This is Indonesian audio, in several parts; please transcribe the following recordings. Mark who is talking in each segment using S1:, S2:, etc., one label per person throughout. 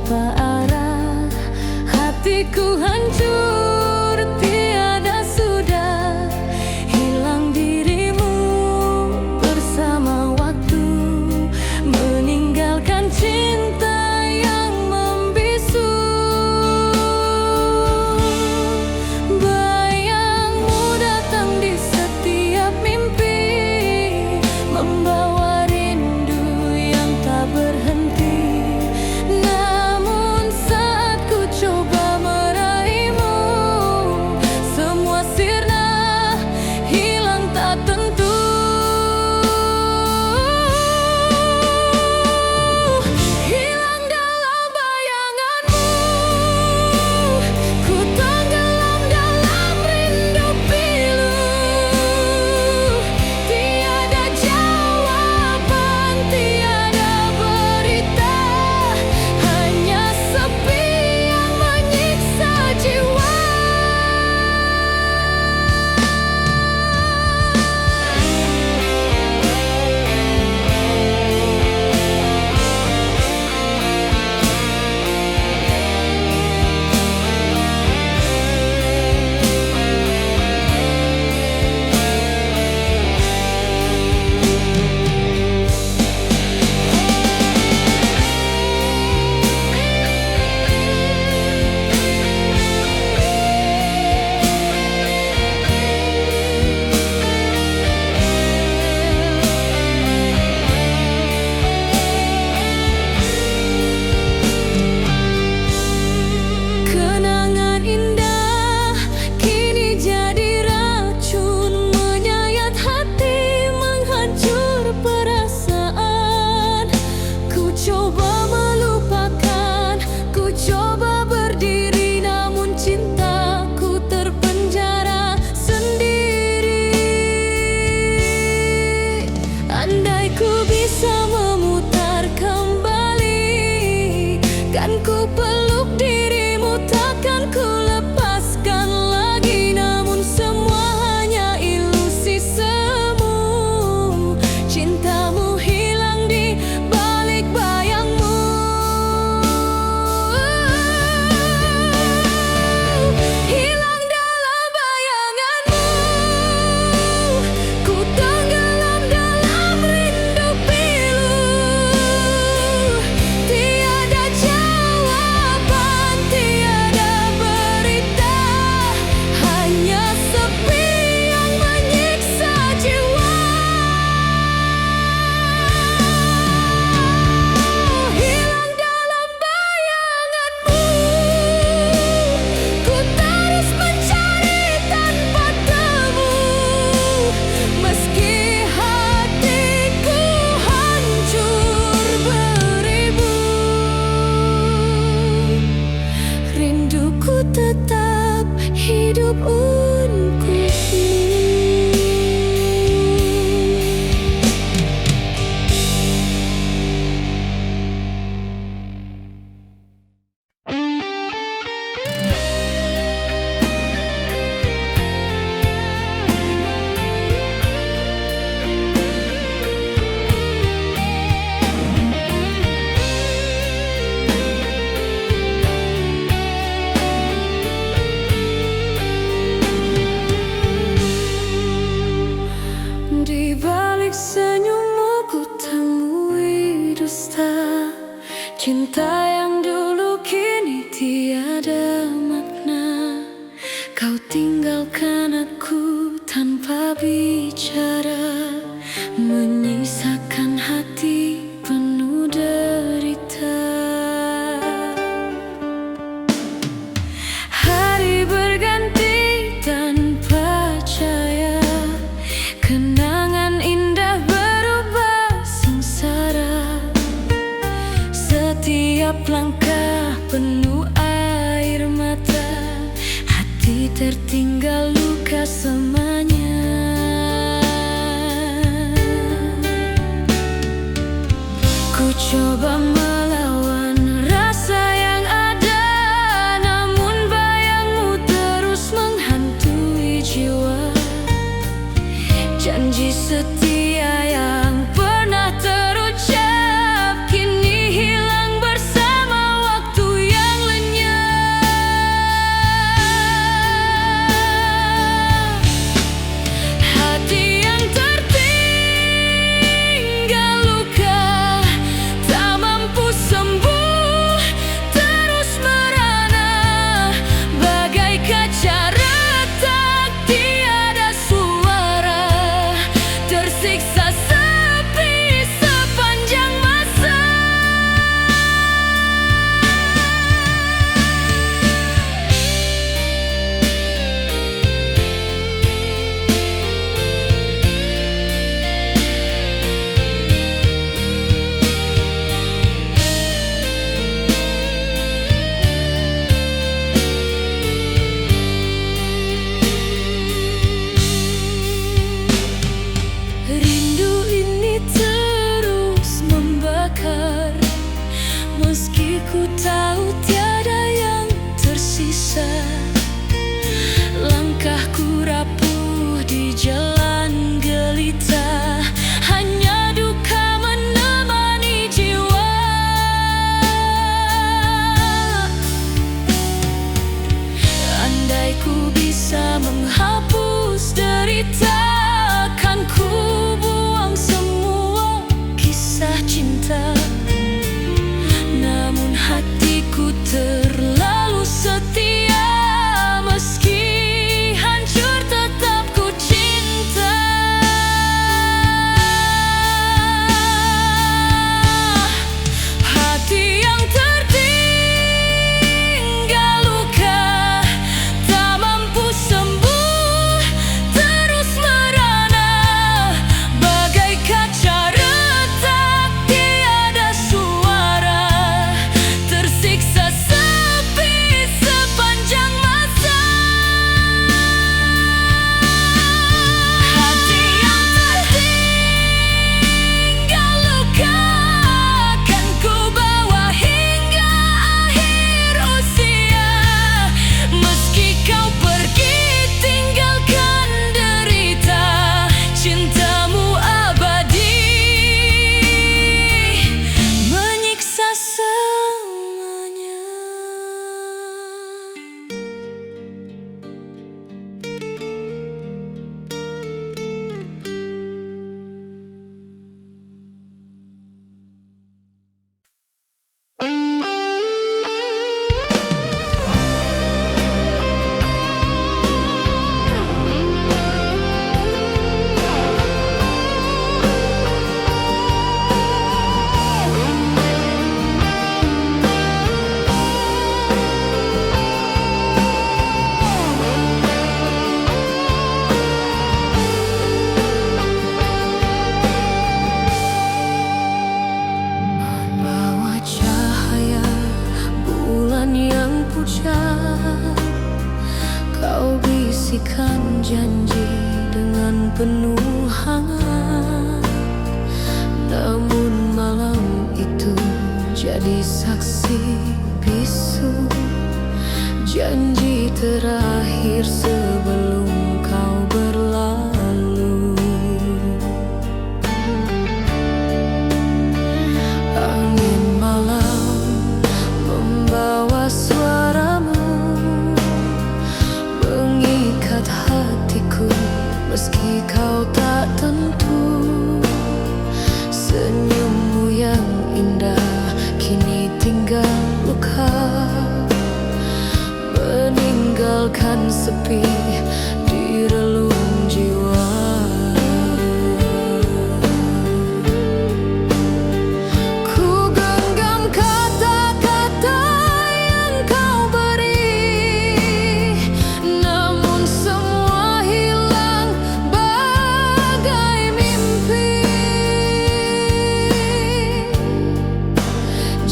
S1: tanpa arah. Hatiku hancur, tiada sudah, hilang dirimu bersama waktu, meninggalkan cinta yang membisu. Bayangmu datang di setiap mimpi, membawa rindu yang tak berhenti. Namun saat ku coba meraihmu, semua sirna, hilang tak tentu. Hilang dalam bayanganmu, ku tenggelam dalam rindu pilu. Tiada jawaban, tiada berita, hanya sepi yang menyiksa jiwa. Kenangan indah kini jadi racun, menyayat hati, menghancur perasaan. Ku coba melupakan, ku coba berdiri, namun cintaku terpenjara sendiri. Andai ku bisa memutar kembali, kan ku peluk dirimu, takkan ku lepaskan lagi. Namun semua hanya ilusi semu, cintamu hilang di balik bayangmu. Hilang dalam bayanganmu, ku tenggelam dalam rindu pilu. Tiada jawaban, tiada berita, hanya sepi yang menyiksa jiwa. Hilang dalam bayanganmu, ku terus mencari tanpa temu, meski hatiku hancur beribu. Rinduku tetap hidup untukmu. Di balik senyummu ku temui dusta, cinta yang dulu kini tiada makna. Kau tinggalkan aku tanpa bicara, menyisakan hati penuh derita. Hari berganti tanpa cahaya, kenangan indah berubah sengsara. Setiap langkah penuh air mata, hati tertinggal luka semuanya. Ku coba melawan rasa yang ada, namun bayangmu terus menghantui jiwa. Janji setia yang pernah terucap kini hilang bersama waktu. ku tahu tiada yang tersisa. Langkahku rapuh di jalan gelita, hanya duka menemani jiwa. Andai ku bisa menghapus derita, kan ku buang semua kisah cinta. Namun hatiku terlalu setia, meski hancur tetap ku cinta. Hati yang tertinggal luka, tak mampu sembuh, terus merana. Bagai kaca retak tiada suara, tersiksa sepi sepanjang masa. Hati yang tertinggal luka, kan ku bawa hingga akhir usia. Meski kau pergi tinggalkan derita, cintamu abadi menyiksa selamanya. Bawa cahaya bulan yang pucat, kau bisikan janji dengan penuh hangat. Namun malam itu jadi saksi bisu, janji terakhir sebelum kau berlalu. Angin malam membawa suaramu, mengikat hatiku meski kau tak tentu. Senyummu yang indah kini tinggal luka, meninggalkan sepi di relung jiwa. Ku genggam kata-kata yang kau beri, namun semua hilang bagai mimpi.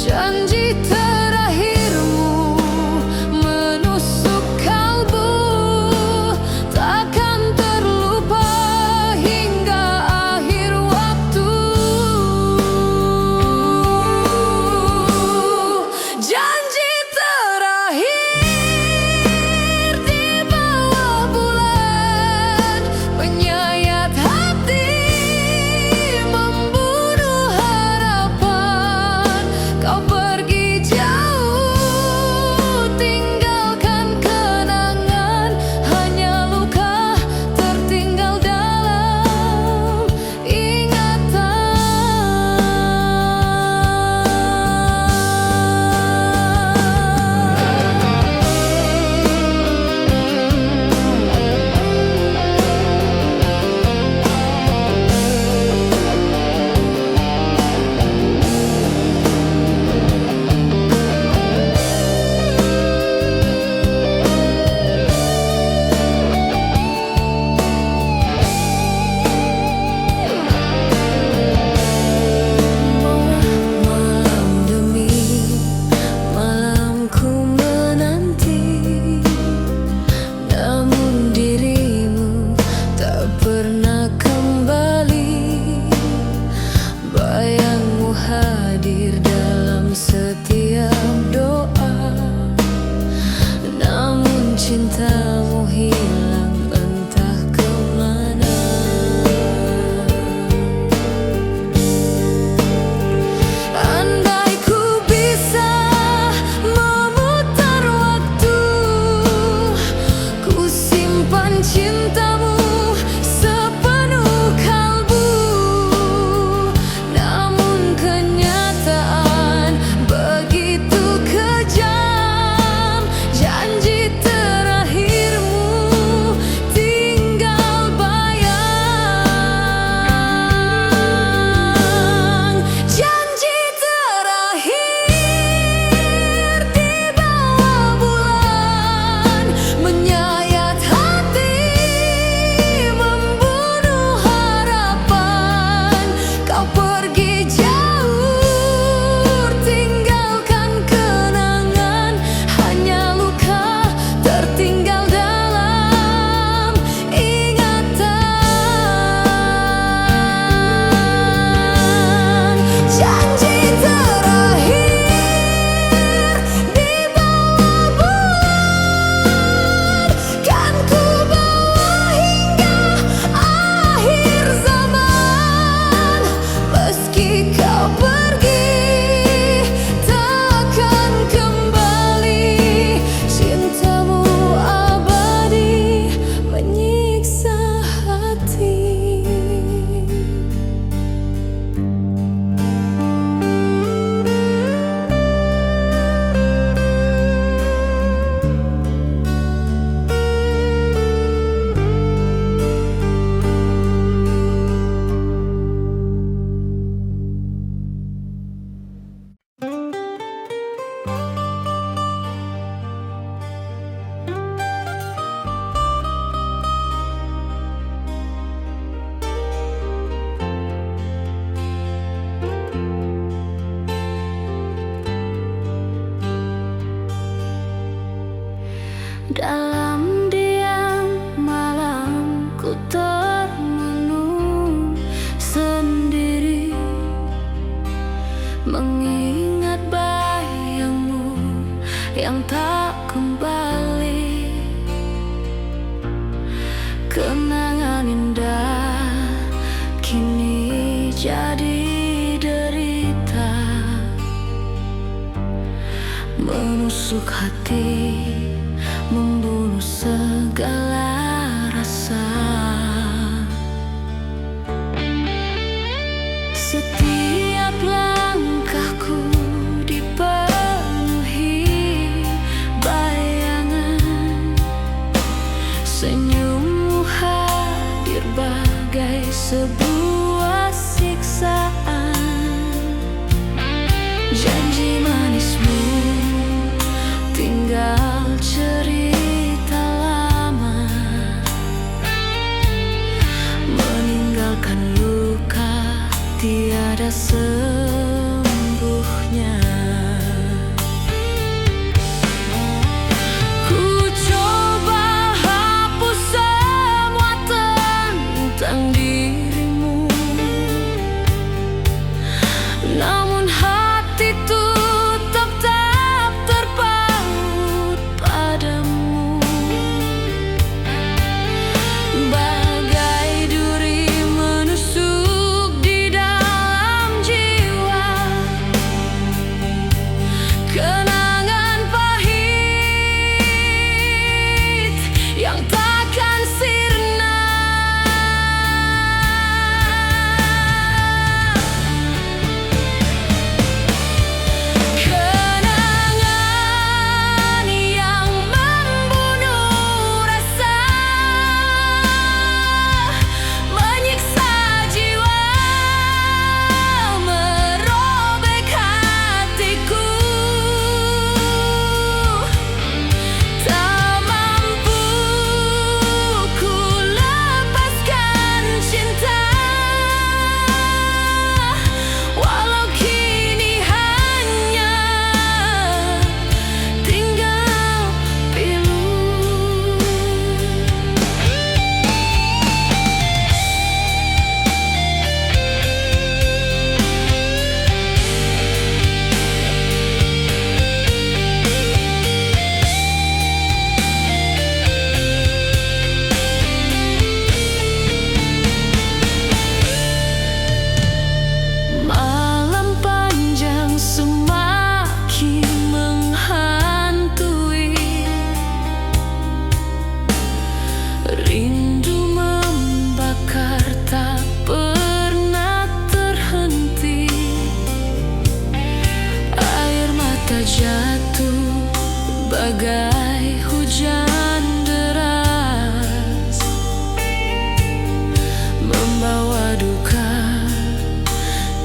S1: Janji terakhirmu menusuk kalbu, takkan terlupa hingga akhir waktu. Janji terakhir di bawah bulan, menyayat hati, membunuh harapan. Kau pergi jauh tiap doa, namun cintamu hilang entah kemana. Andai ku bisa memutar waktu, ku simpan cintamu sepenuh kalbu. Namun kenyataan begitu kejam, janji terakhirmu tinggal bayang. Janji terakhir di bawah bulan, menyayat hati, membunuh harapan. Kau pergi jauh, tinggalkan kenangan, hanya luka tertinggal dalam ingatan. Janji terakhir di bawah bulan, kan ku bawa hingga akhir zaman. Meski kau pergi, takkan kembali. Cintamu abadi menyiksa hati. Dalam diam malam ku termenung sendiri, mengingat bayangmu yang tak kembali. Kenangan indah kini jadi derita, menusuk hati, membunuh segala rasa. Setiap langkahku dipenuhi bayangan, senyummu hadir bagai sebuah siksaan. Janji manismu tinggal cerita lama, meninggalkan luka tiada sembuhnya. Ku coba hapus semua tentang dirimu, bagai hujan deras, membawa duka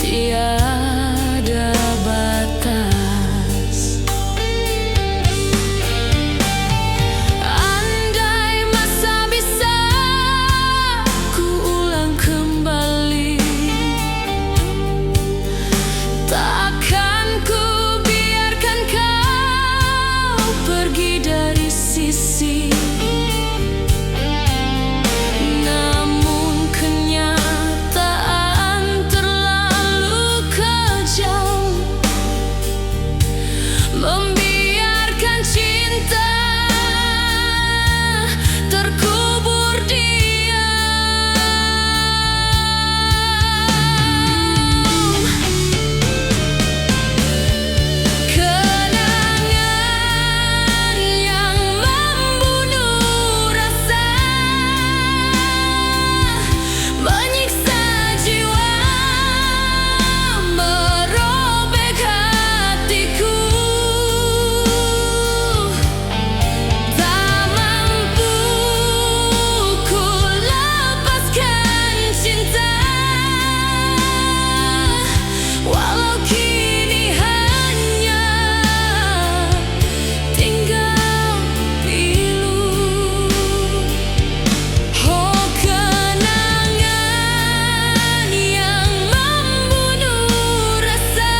S1: tiada batas. Andai masa bisa ku ulang kembali, takkan ku biarkan kau pergi dari sisi. Namun kenyataan terlalu kejam, membiarkan cinta terkubur diam. Kenangan yang membunuh rasa, menyiksa jiwa, merobek hatiku. Tak mampu ku lepaskan cinta, walau kini hanya tinggal pilu. Oh, kenangan yang membunuh rasa,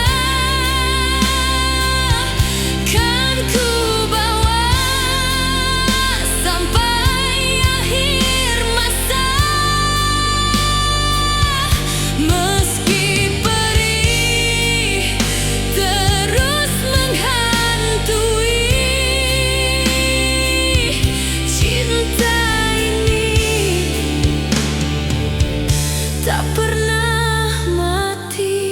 S1: kan ku bawa sampai akhir masa. Meski perih terus menghantui, cinta ini tak pernah mati.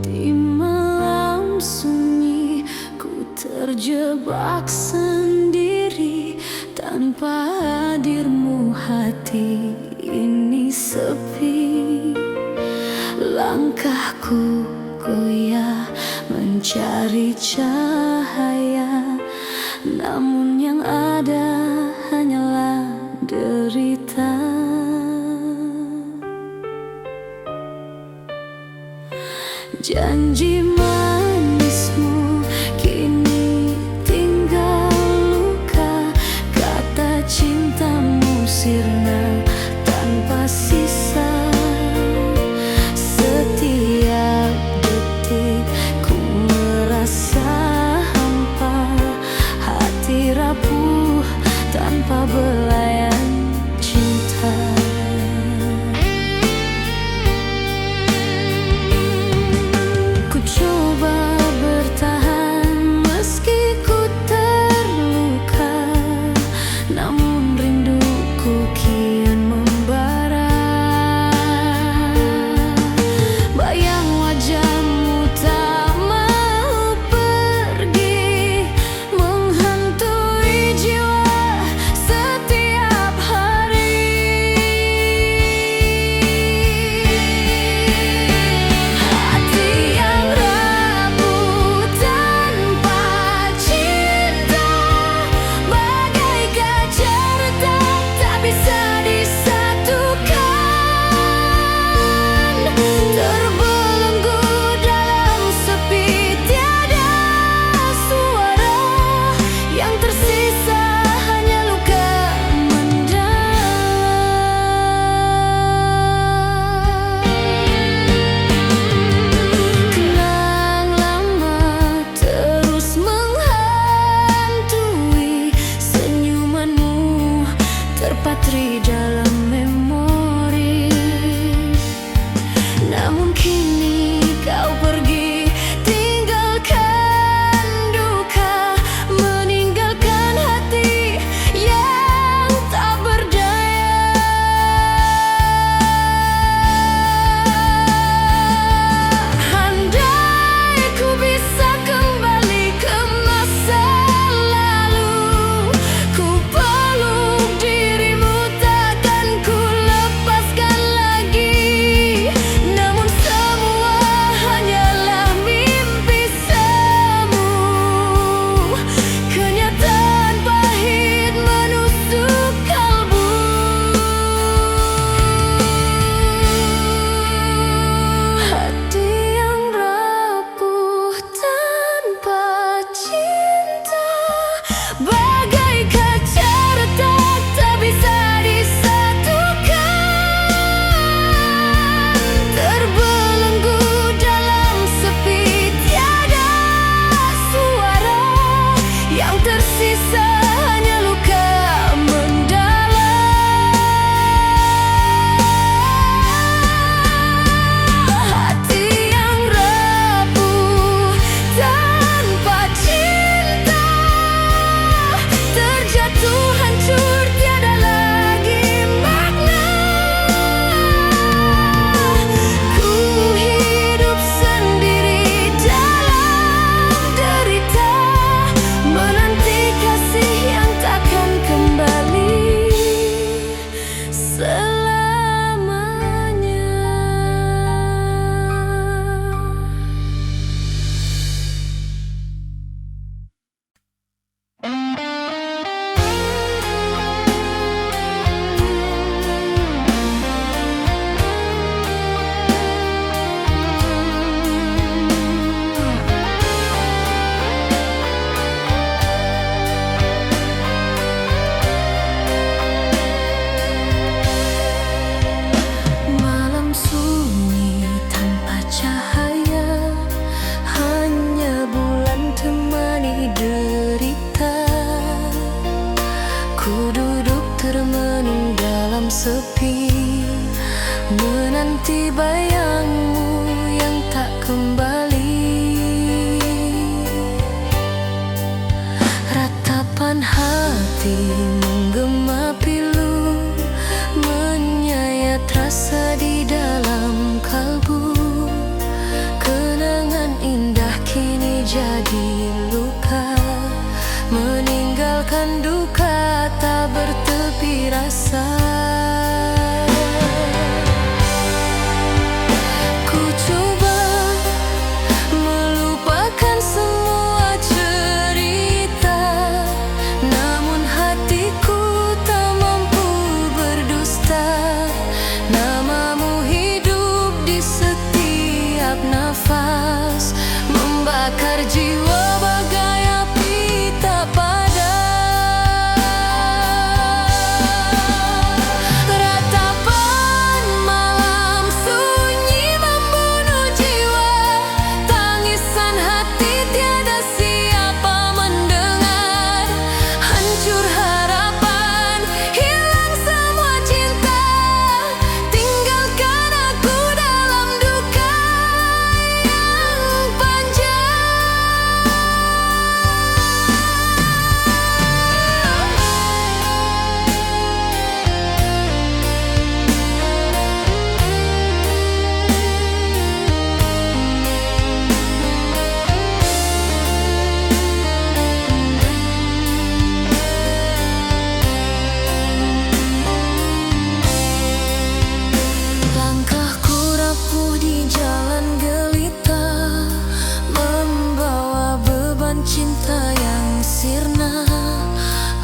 S1: Di malam sunyi ku terjebak sendiri, tanpa hadirmu hati ini sepi. Langkahku goyah mencari cahaya, namun yang ada hanyalah derita. Janji manismu kini tinggal luka, kata cintamu sirna tanpa sisa. Setiap detik ku merasa hampa, hati rapuh tanpa belayan cinta. Ku coba sisa hanya luka mendalam. Hati yang rapuh tanpa cinta, terjatuh hancur tiada lagi makna. Ku hidup sendiri dalam derita, menanti kasih yang takkan kembali selamanya. Malam sunyi tanpa cahaya, hanya bulan temani derita. Ku duduk termenung dalam sepi, menanti bayangmu yang tak kembali. Ratapan hati menggema pilu, menyayat rasa di dalam kalbu. Kenangan indah kini jadi luka, meninggalkan duka tak bertepi rasa. Ku coba melupakan semua cerita, namun hatiku tak mampu berdusta. Namamu hidup di setiap nafas, membakar jiwa bagai api tak padam. Ratapan malam sunyi membunuh jiwa, tangisan hati tiada siapa mendengar. Hancur harapan, hilang semua cinta, tinggalkan aku dalam duka yang panjang. Langkahku rapuh di jalan gelita, membawa beban cinta yang sirna.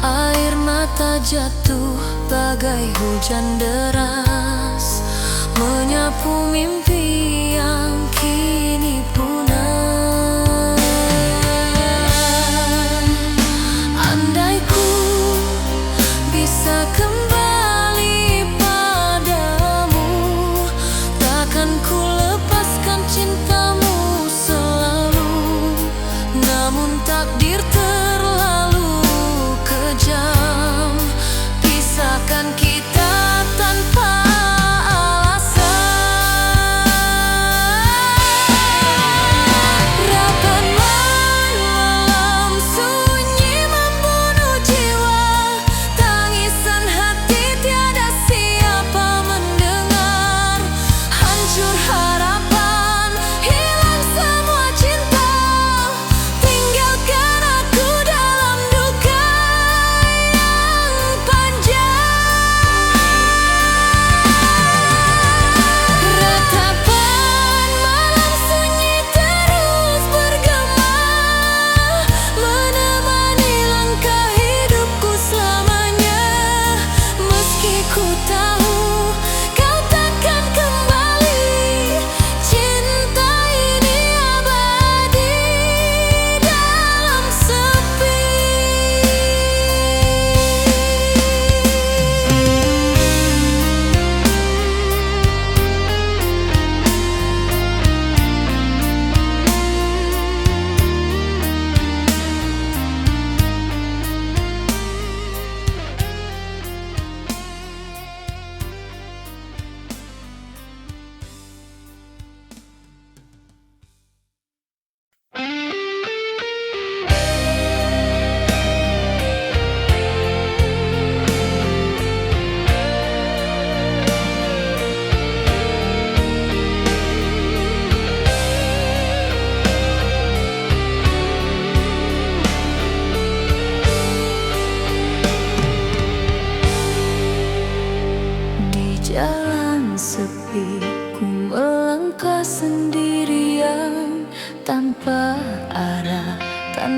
S1: Air mata jatuh bagai hujan deras, menyapu mimpi yang kini punah. Andai ku bisa kembali padamu, takkan ku lepaskan cintamu selalu. Namun takdir terlalu kejam, pisahkan kita tanpa alasan.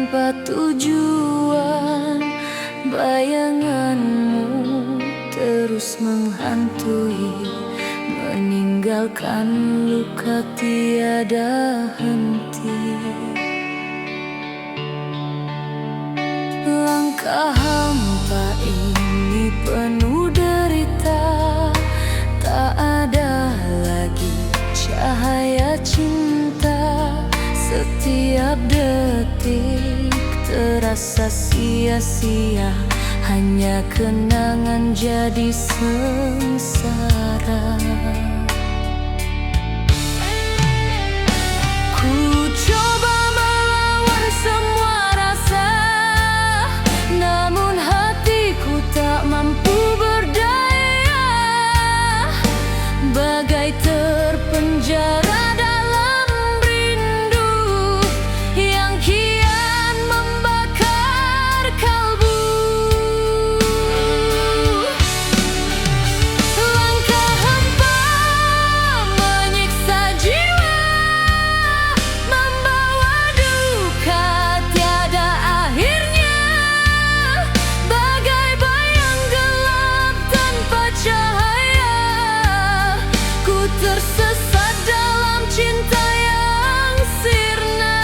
S1: tanpa tujuan. Bayanganmu terus menghantui, meninggalkan luka tiada henti. Langkah hampa ini penuh derita, tak ada lagi cahaya cinta. Setiap detik terasa sia-sia, hanya kenangan jadi sengsara. Ku coba melawan semua rasa, namun hatiku tak mampu berdaya. Bagai terpenjara dalam rindu yang kian membakar kalbu. Langkah hampa menyiksa jiwa, membawa duka tiada akhirnya. Bagai bayang gelap tanpa cahaya, ku tersesat dalam cinta yang sirna.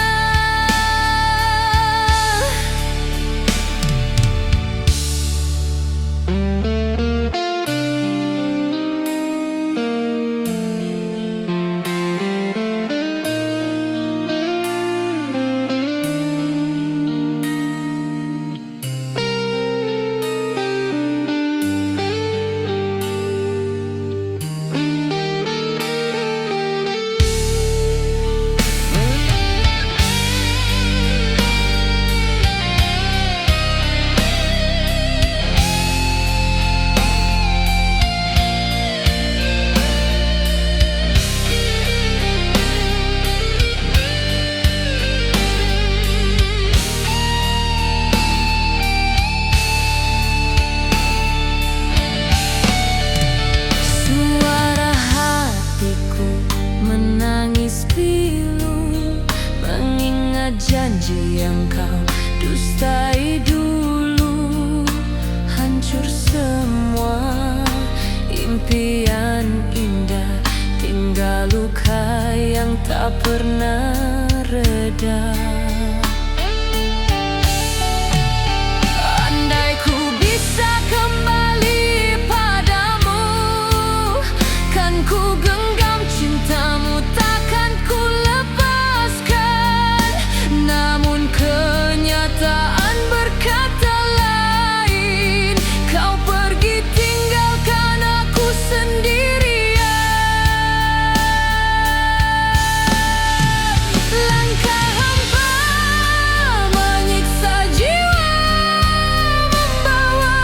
S1: Suara hatiku menangis pilu, mengingat janji yang kau dustai dulu. Hancur semua impian indah, tinggal luka yang tak pernah reda. Andai ku bisa kembali padamu, kan ku genggam cintamu, takkan ku lepaskan. Namun kenyataan berkata lain, kau pergi tinggalkan aku sendirian. Langkah hampa menyiksa jiwa, membawa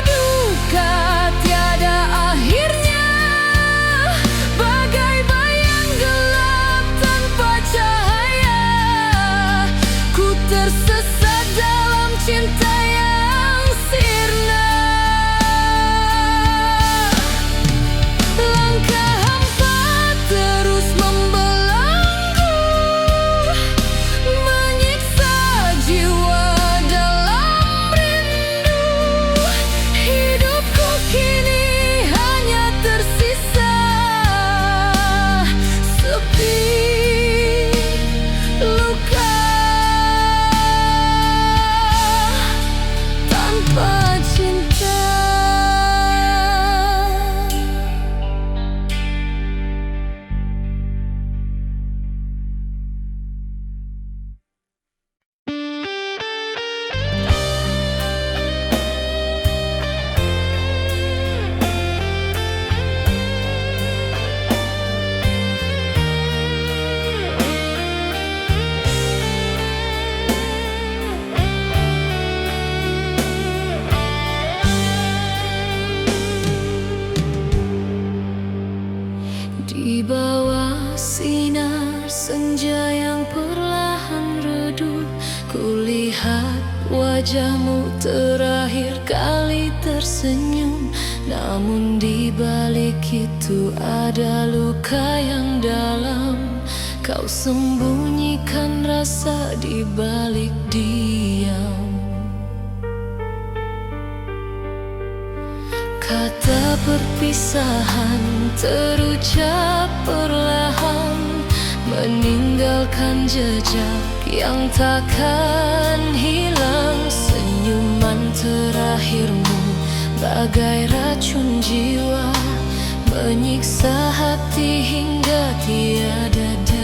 S1: duka tiada akhirnya. Bagai bayang gelap tanpa cahaya, ku tersesat dalam cinta yang sirna. Langkah hampa terus membelenggu, menyiksa jiwa dalam rindu. Hidupku kini hanya tersisa sepi luka tanpa cinta. Di bawah sinar senja yang perlahan redup, kulihat wajahmu terakhir kali tersenyum. Namun di balik itu ada luka yang dalam. Kau sembunyikan rasa di balik diam. Kata perpisahan terucap perlahan, meninggalkan jejak yang takkan hilang. Senyuman terakhirmu bagai racun jiwa, menyiksa hati hingga tiada daya.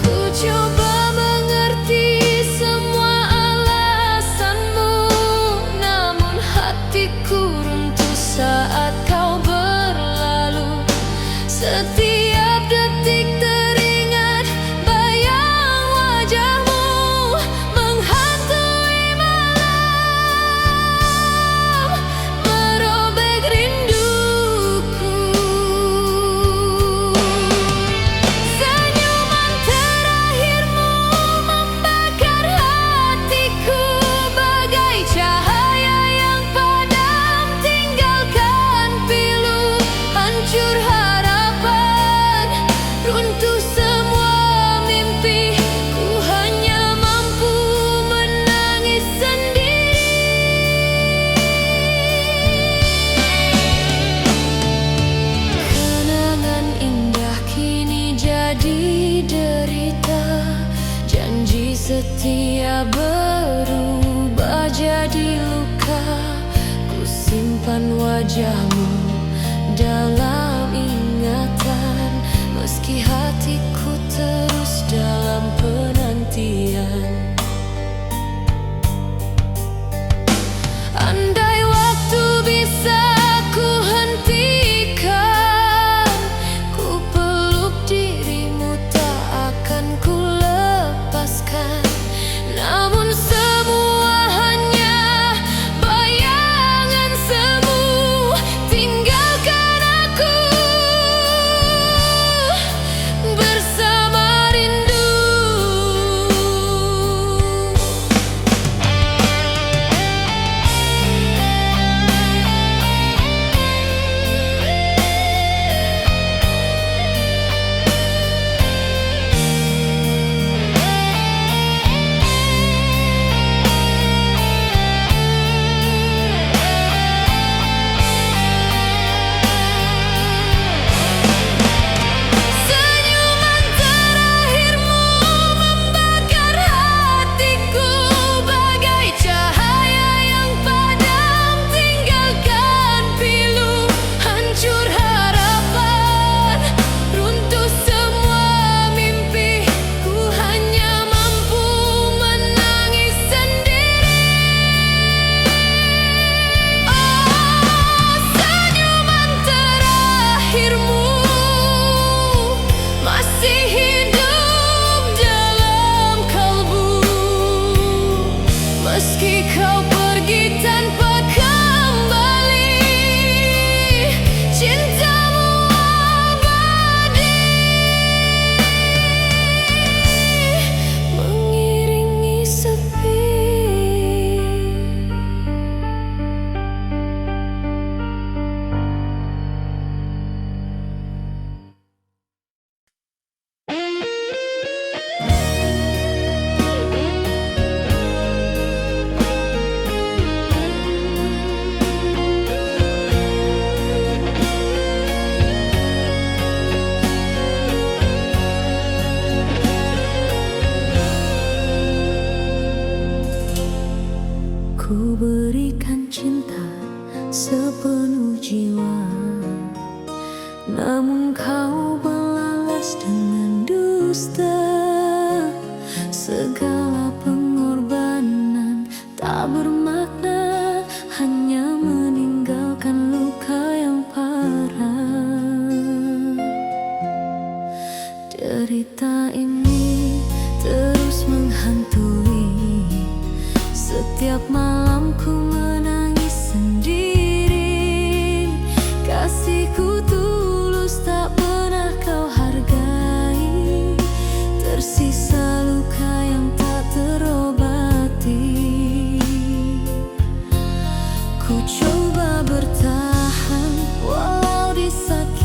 S1: Ku coba mengerti semua alasanmu, namun hatiku runtuh saat kau berlalu. Setiap detik teringat bayang wajahmu menghantui malam, merobek rinduku. Senyuman terakhirmu membakar hatiku bagai cahaya yang padam, tinggalkan pilu, hancur harapan, runtuh semua mimpi. Ku hanya mampu menangis sendiri. Kenangan indah kini jadi derita, janji setia berubah jadi luka. Ku simpan wajahmu dalam ingatan, meski hatiku terus dalam penantian. Andai waktu bisa ku hentikan, ku peluk dirimu tak akan ku lepaskan. Namun semua hanya bayangan semu, tinggalkan aku bersama rindu. Senyuman terakhirmu membakar hatiku bagai cahaya yang padam, tinggalkan pilu, hancur harapan, runtuh semua mimpi. Ku hanya mampu menangis sendiri. Oh, senyuman terakhirmu masih hidup dalam kalbu, meski kau pergi tanpa kembali. Cintamu abadi, mengiringi sepi. Ku berikan cinta sepenuh jiwa, namun kau balas dengan dusta. Segala pengorbanan tak bermakna, hanya meninggalkan luka yang parah. Derita ini terus menghantui. Setiap malam ku menangis sendiri. Kasihku tulus tak pernah kau hargai, tersisa luka yang tak terobati. Ku coba bertahan walau disakiti.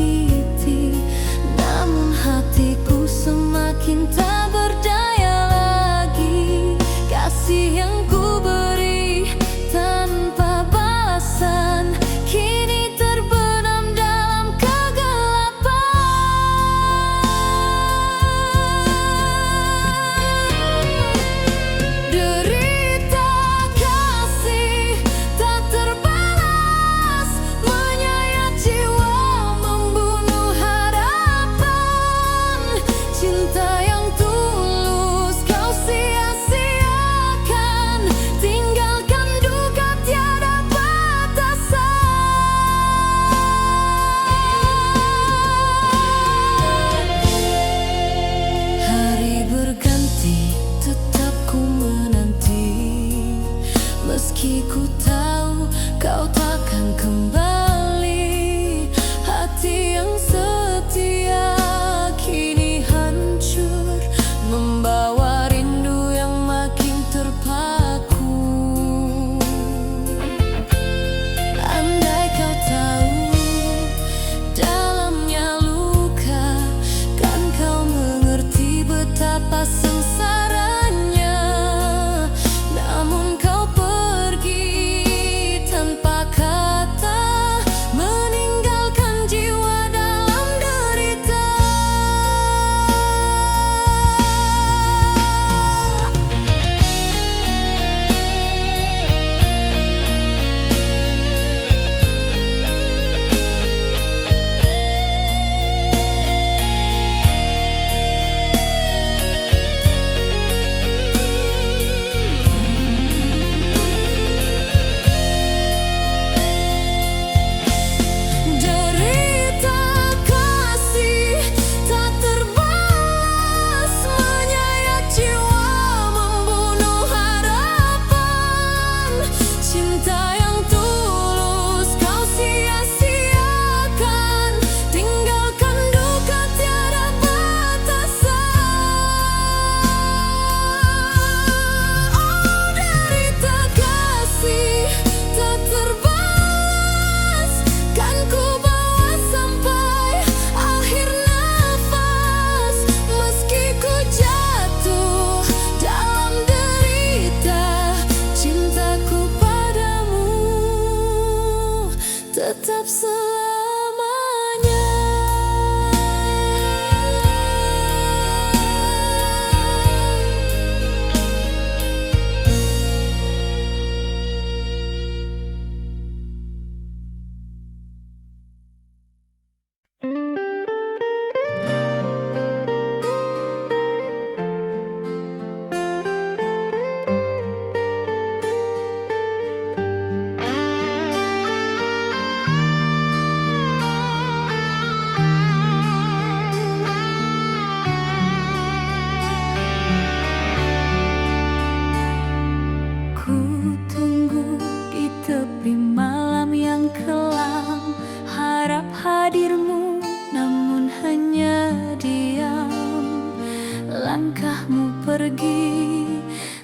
S1: langkahmu pergi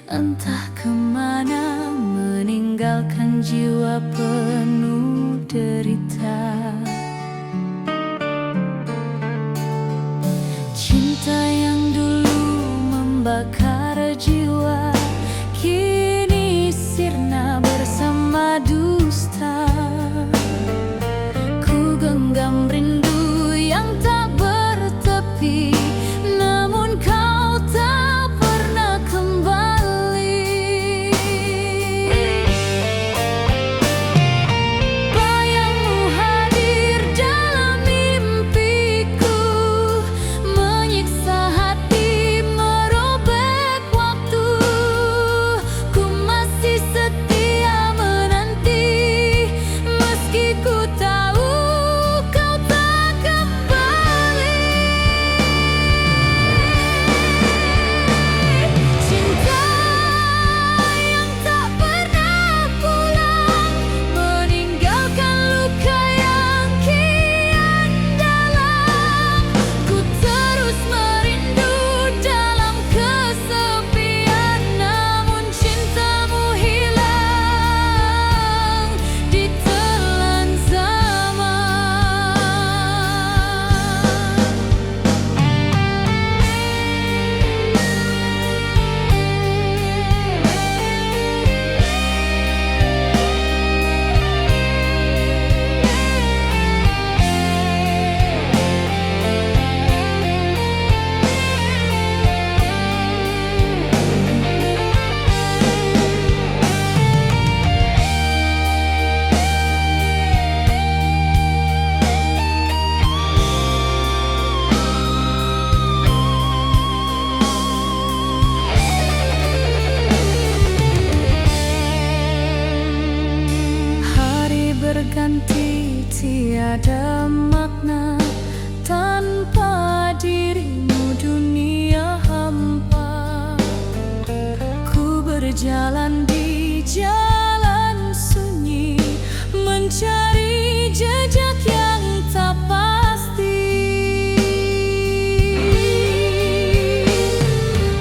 S1: entah kemana, meninggalkan jiwa penuh derita. Cinta yang dulu membakar jiwa kini sirna bersama dusta. Ku genggam rindu yang tak bertepi, namun kau tak pernah kembali. Bayangmu hadir dalam mimpiku, menyiksa hati, merobek waktu. Ku masih setia menanti, meski ku tahu kau tak kembali. Cinta yang tak pernah pulang, meninggalkan luka yang kian dalam. Ku terus merindu dalam kesepian, namun cintamu hilang ditelan zaman. Hari berganti, tiada makna tanpa dirimu, dunia hampa. Ku berjalan di jalan sunyi, mencari jejak yang tak pasti.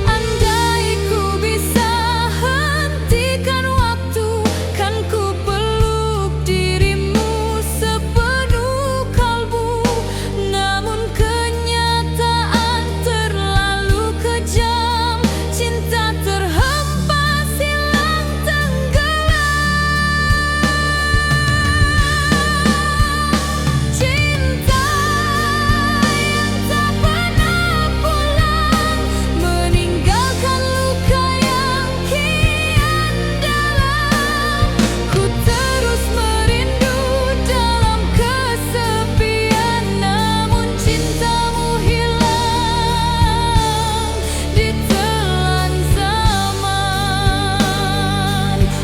S1: Andai ku bisa hentikan waktu, kan ku peluk dirimu sepenuh kalbu. Namun kenyataan terlalu kejam, cinta terhempas hilang tenggelam. Cinta yang tak pernah pulang, meninggalkan luka yang kian dalam. Ku terus merindu dalam kesepian, namun cintamu hilang ditelan zaman.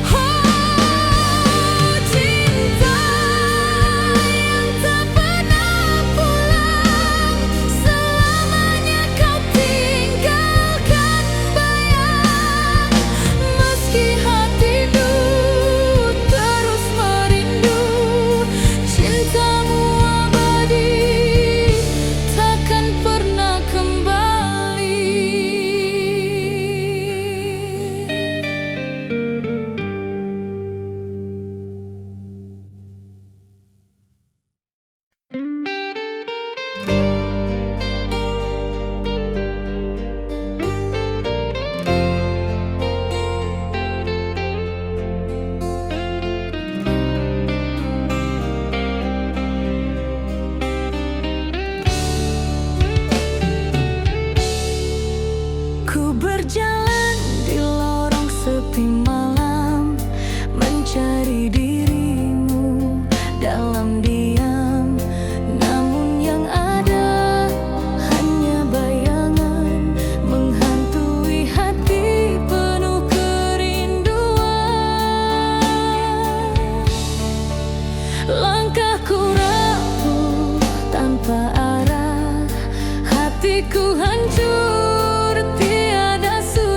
S1: Oh, cinta yang tak pernah pulang, selamanya kau tinggalkan bayang. Meski hatiku terus merindu, cintamu abadi, takkan pernah kembali. Ku berjalan di lorong sepi malam, mencari dirimu dalam diam. Namun yang ada hanya bayangan, menghantui hati penuh kerinduan. Langkahku rapuh tanpa arah, hatiku hancur tiada suara.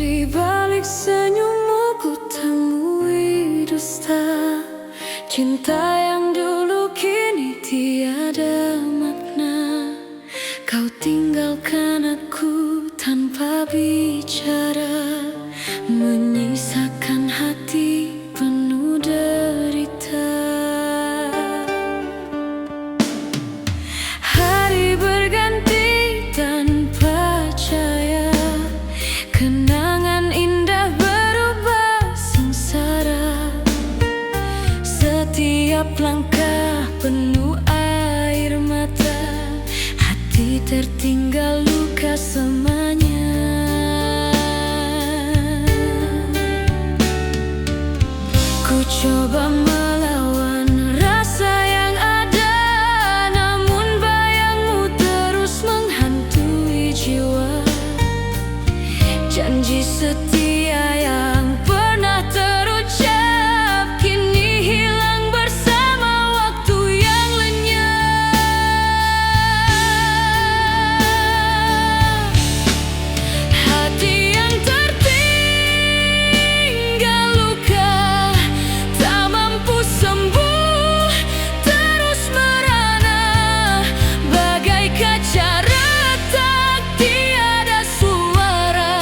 S1: Di balik senyummu ku temui dusta, cinta yang dulu kini tiada makna. Kau tinggalkan aku tanpa bicara, menyisakan hati penuh derita. Hari berganti tanpa cahaya, kenangan indah berubah sengsara. Setiap langkah penuh air mata, hati tertinggal luka semuanya. Ku coba melawan rasa yang ada, namun bayangmu terus menghantui jiwa. Janji setia yang pernah terucap kini hilang bersama waktu yang lenyap. Hati yang tertinggal luka, tak mampu sembuh, terus merana bagai kaca retak, tiada suara.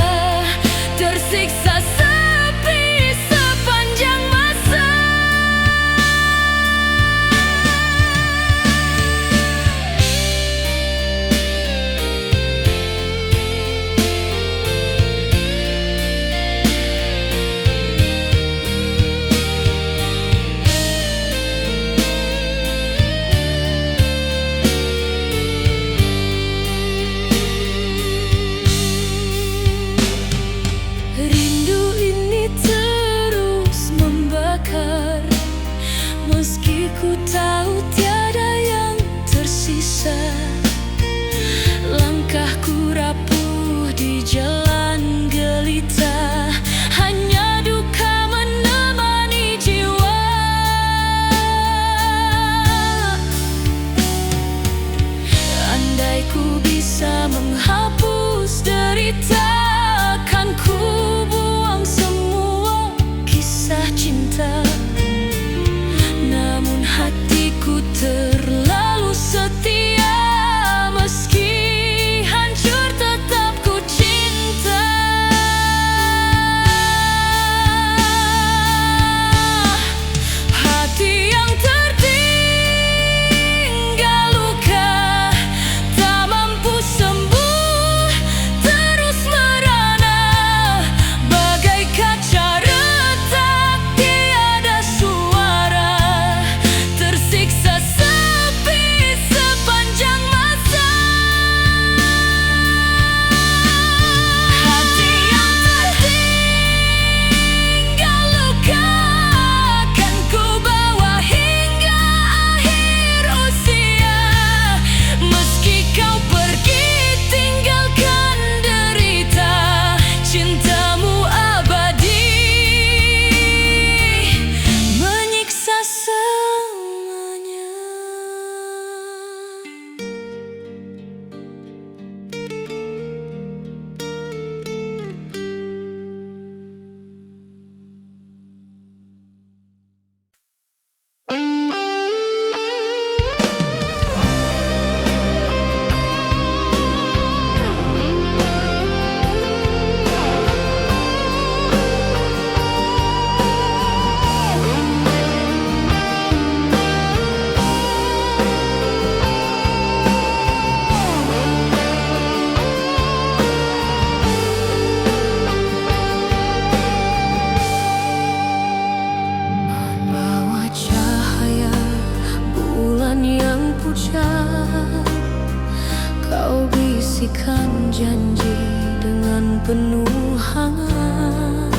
S1: bisikan janji dengan penuh hangat.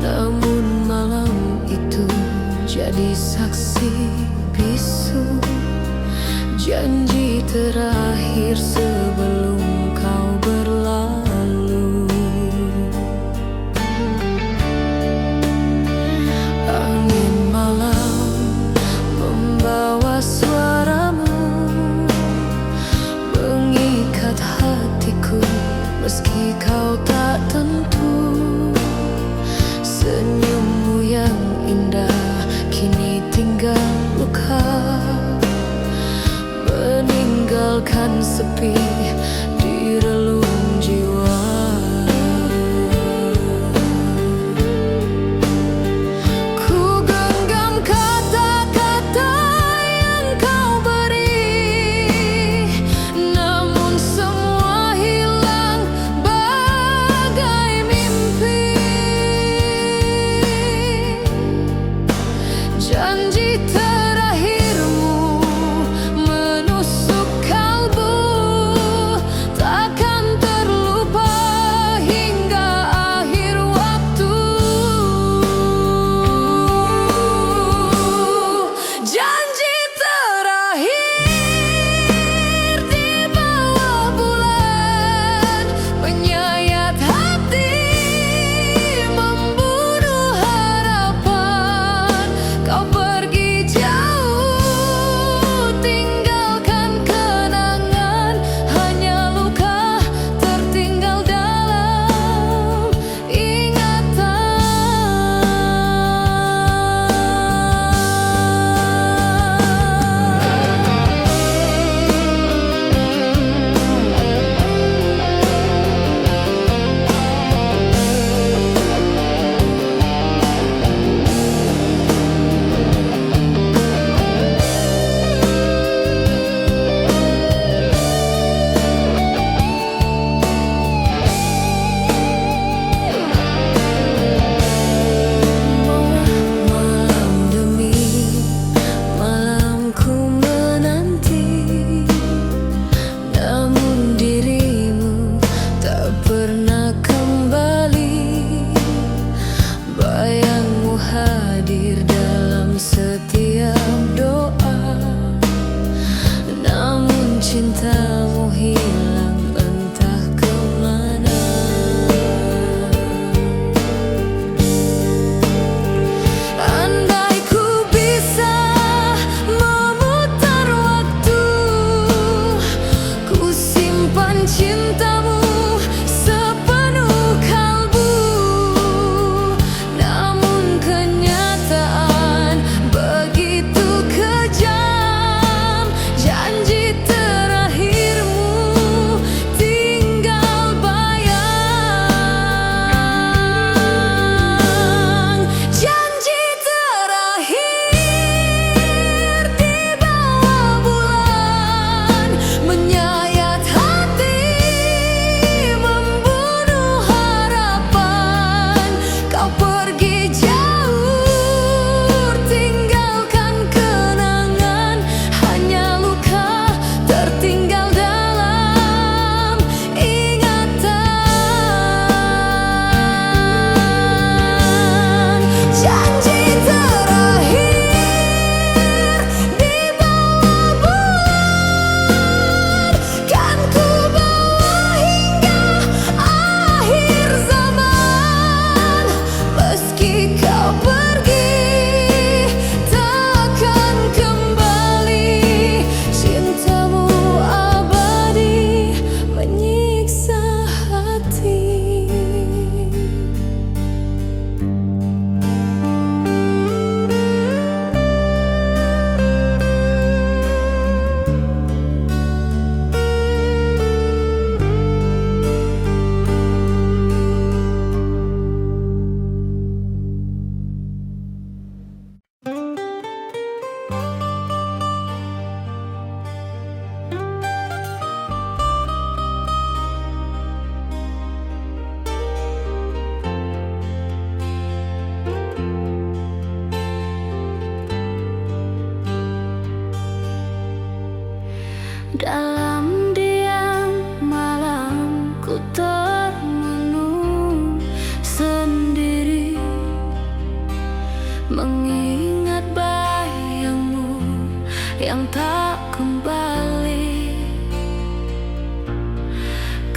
S1: Namun malam itu jadi saksi bisu, janji terakhir sebelum kau berlalu. Angin malam membawa suaramu, mengikat hatiku meski kau tak tentu. Senyummu yang indah kini tinggal luka, meninggalkan sepi di relung jiwa. Ku genggam kata-kata yang kau beri, namun semua hilang bagai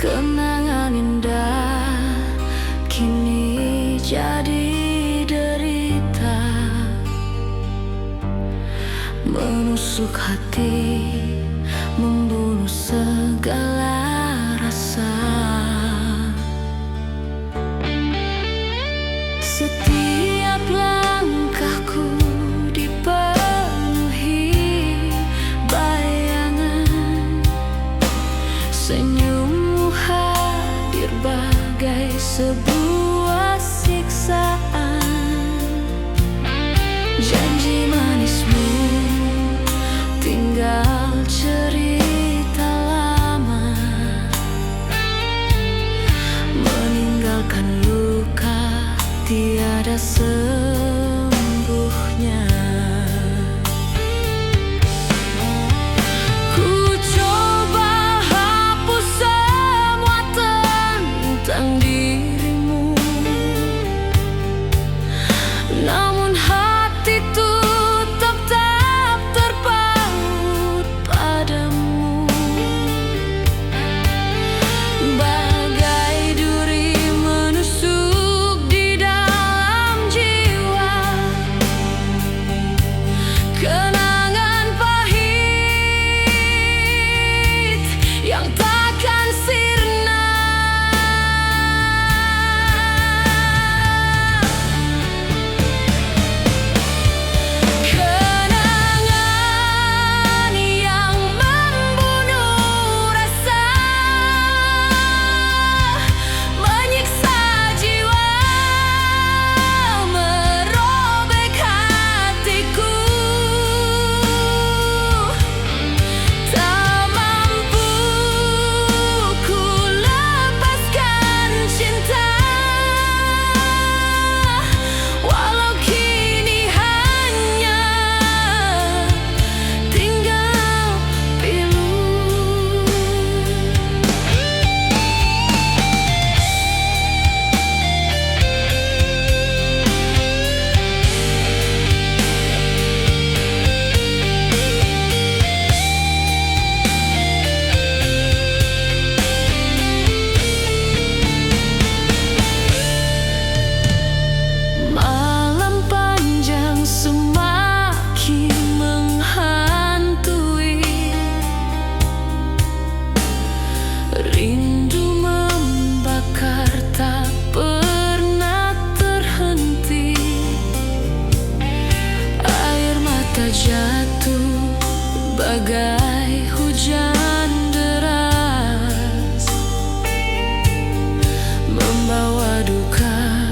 S1: Kenangan indah kini jadi derita, menusuk hati, membunuh segala rasa. Setiap langkahku dipenuhi bayangan, senyummu hadir bagai sebuah siksaan. Janji manismu tinggal cerita lama, meninggalkan luka tiada sembuhnya. Ku coba hapus semua tentang dirimu, namun hatiku tetap terpaut padamu. Bagai duri menusuk di dalam jiwa, kenangan pahit yang takkan sirna. Kenangan yang membunuh rasa, menyiksa jiwa, merobek hatiku. Tak mampu ku lepaskan cinta, walau kini hanya tinggal pilu. Malam panjang semakin menghantui, rindu membakar tak pernah terhenti. Air mata jatuh bagai hujan deras, membawa duka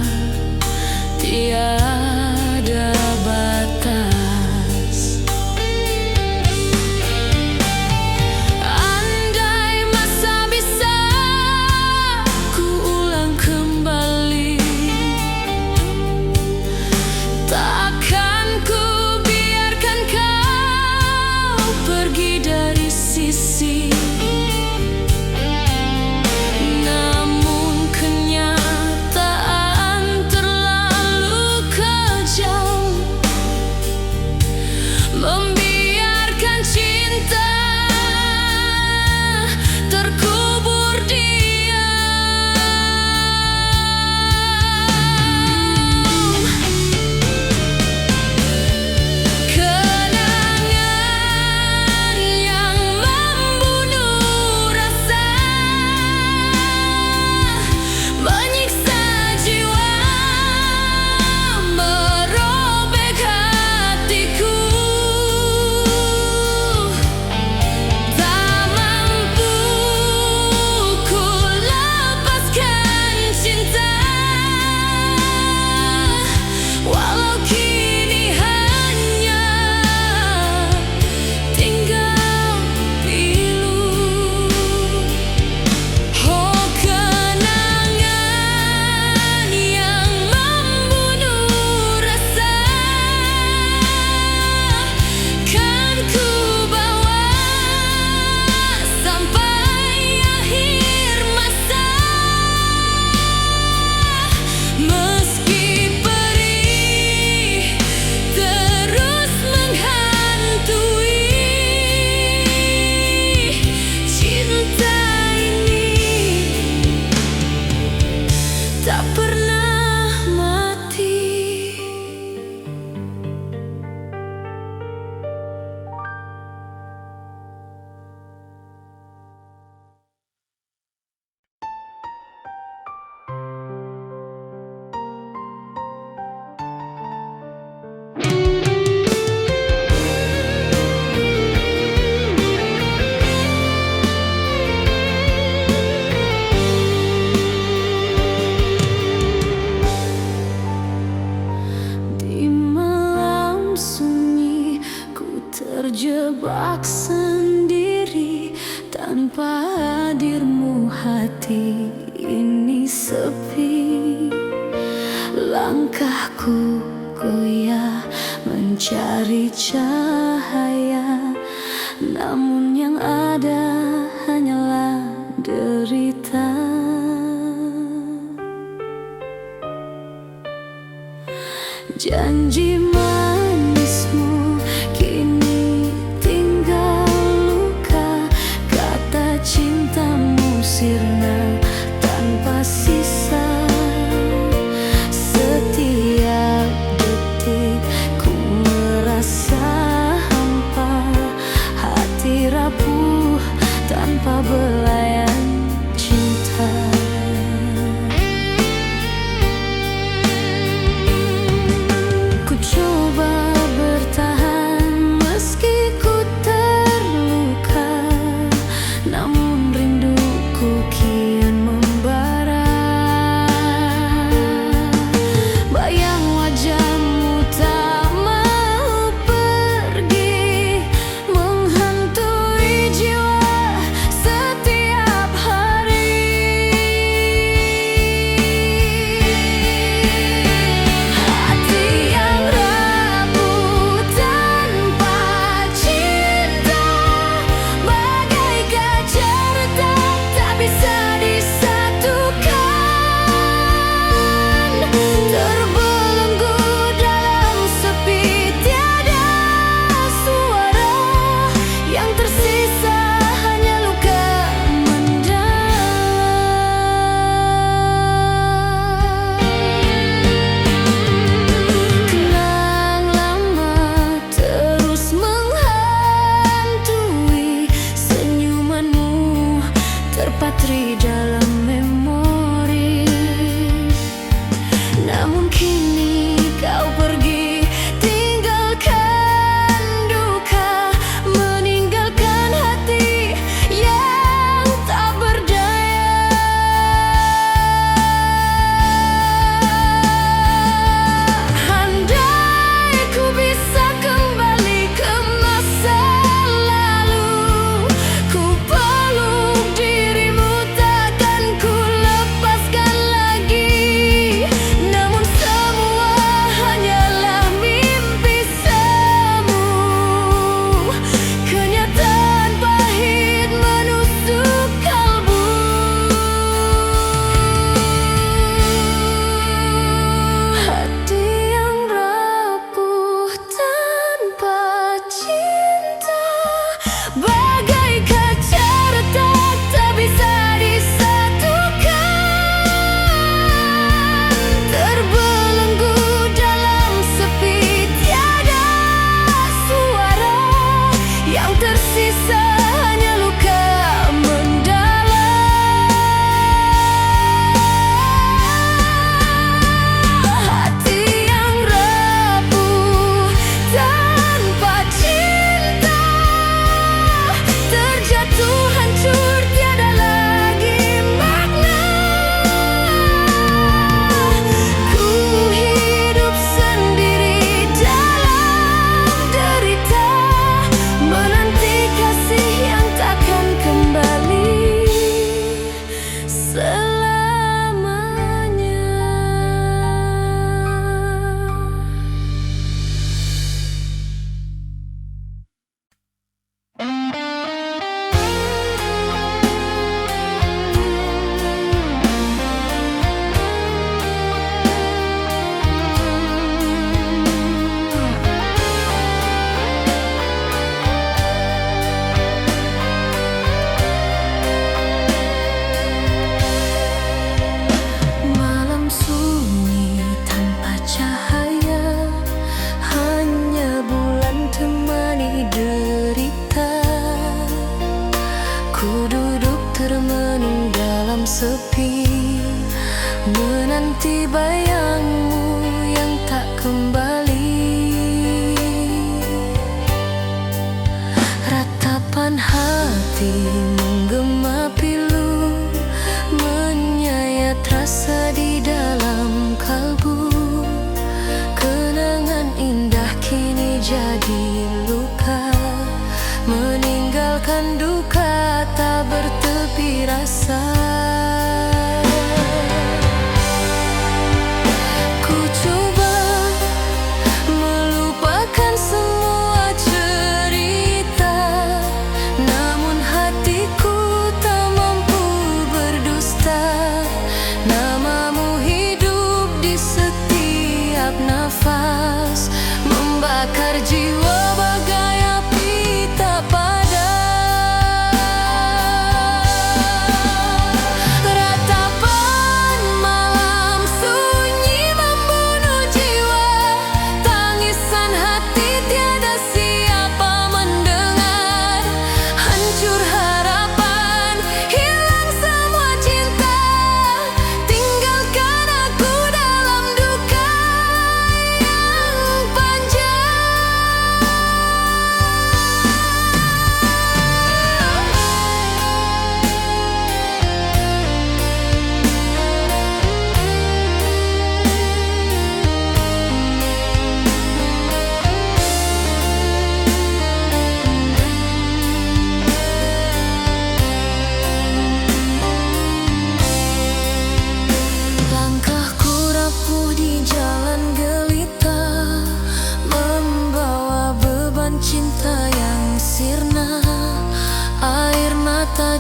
S1: tiada batas. Andai masa bisa hati ini sepi. Langkahku goyah mencari cahaya, namun yang ada hanyalah derita. Janji manismu kini tinggal luka, kata cintamu sirna tanpa sisa. Setiap detik ku merasa hampa, hati rapuh tanpa belayan cinta. Ku coba bertahan meski ku terluka, namun rinduku kian membara. Bayang wajahmu tak mau pergi, menghantui jiwa setiap hari. Hati yang rapuh tanpa cinta, bagai kaca retak tak bisa disatukan. Terbelenggu dalam sepi, tiada suara, yang tersisa hanya luka mendalam. Kenang lama terus menghantui, senyumanmu terpatri dalam memori. Namun kini kau pergi, tinggalkan duka, meninggalkan hati yang tak berdaya. Andai ku bisa kembali ke masa lalu, ku peluk dirimu, takkan ku lepaskan lagi. Namun semua hanyalah mimpi semu, kenyataan pahit menusuk kalbu. Hati yang rapuh tanpa cinta, bagai kaca retak tak bisa disatukan. Terbelenggu dalam sepi, tiada suara, yang tersisa hanya luka mendalam. Hati yang rapuh tanpa cinta, terjatuh hancur tiada lagi makna. Ku hidup sendiri dalam derita, menanti kasih yang takkan kembali selamanya. Malam sunyi tanpa cahaya, hanya bulan temani derita. Ku duduk termenung dalam sepi, menanti bayangmu yang tak kembali. Ratapan hati menggema pilu, menyayat rasa di dalam kalbu. Kenangan indah kini jadi luka, meninggalkan duka tak bertepi rasa.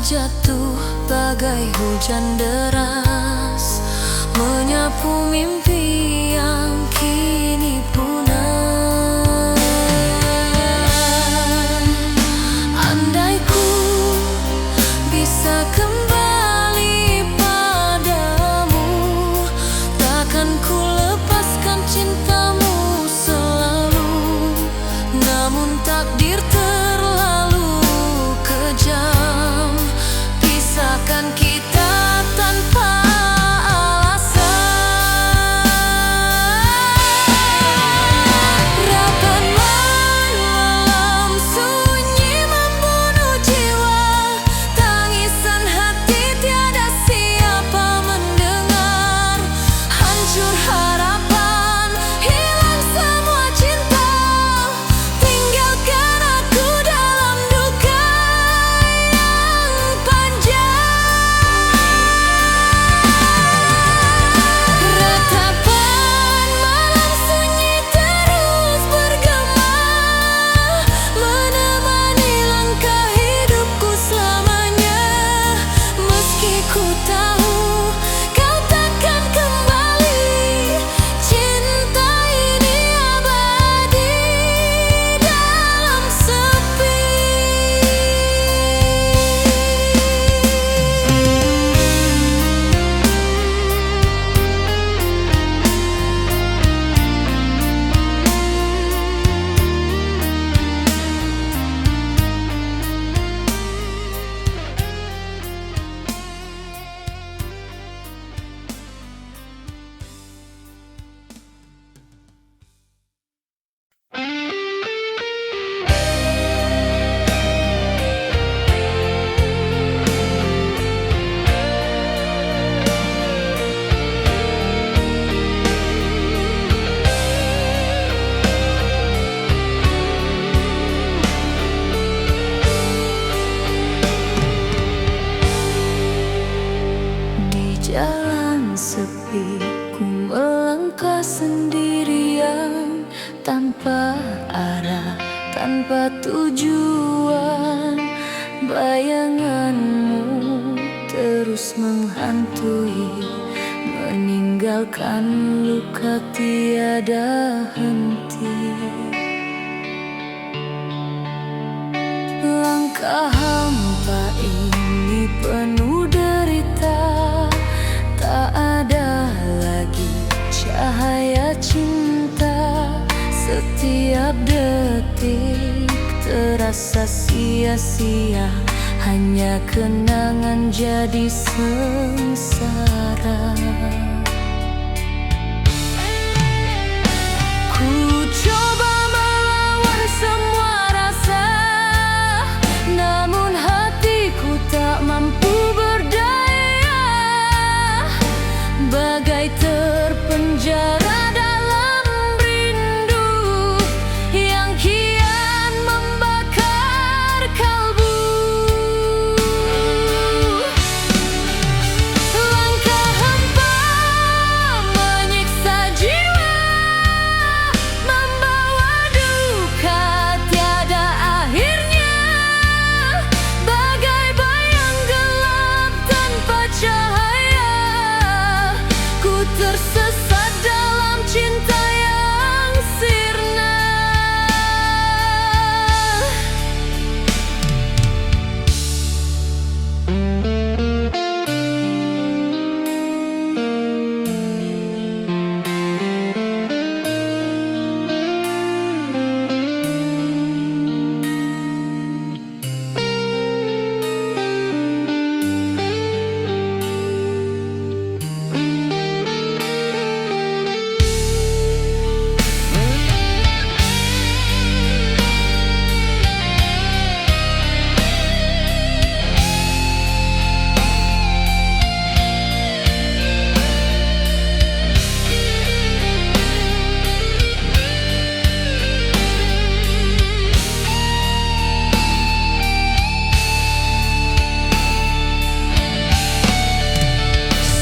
S1: jatuh bagai hujan deras, menyapu mimpi yang kini punah. Andai ku bisa kembali padamu, takkan ku lepaskan cintamu selalu. Namun takdir terlalu kejam, pisahkan kita tanpa alasan. Rapat malam sunyi membunuh jiwa, tangisan hati tiada siapa mendengar. Hancur harapan, hilang semua cinta, tinggalkan aku dalam duka yang panjang. Ratapan malam sunyi terus bergema, menemani langkah hidupku selamanya. Meski ku tahu kau takkan kembali, cinta ini abadi dalam sepi. Di jalan sepi ku melangkah sendirian, tanpa arah, tanpa tujuan. Bayanganmu terus menghantui, meninggalkan luka tiada henti. Langkah hampa ini penuh derita, tak ada lagi cahaya cinta. Setiap detik terasa sia-sia, hanya kenangan jadi sengsara. Ku coba melawan semua rasa, namun hatiku tak mampu berdaya. Bagai terpenjara dalam rindu yang kian membakar kalbu. Langkah hampa menyiksa jiwa, membawa duka tiada akhirnya. Bagai bayang gelap tanpa cahaya, ku tersesat dalam cinta yang sirna.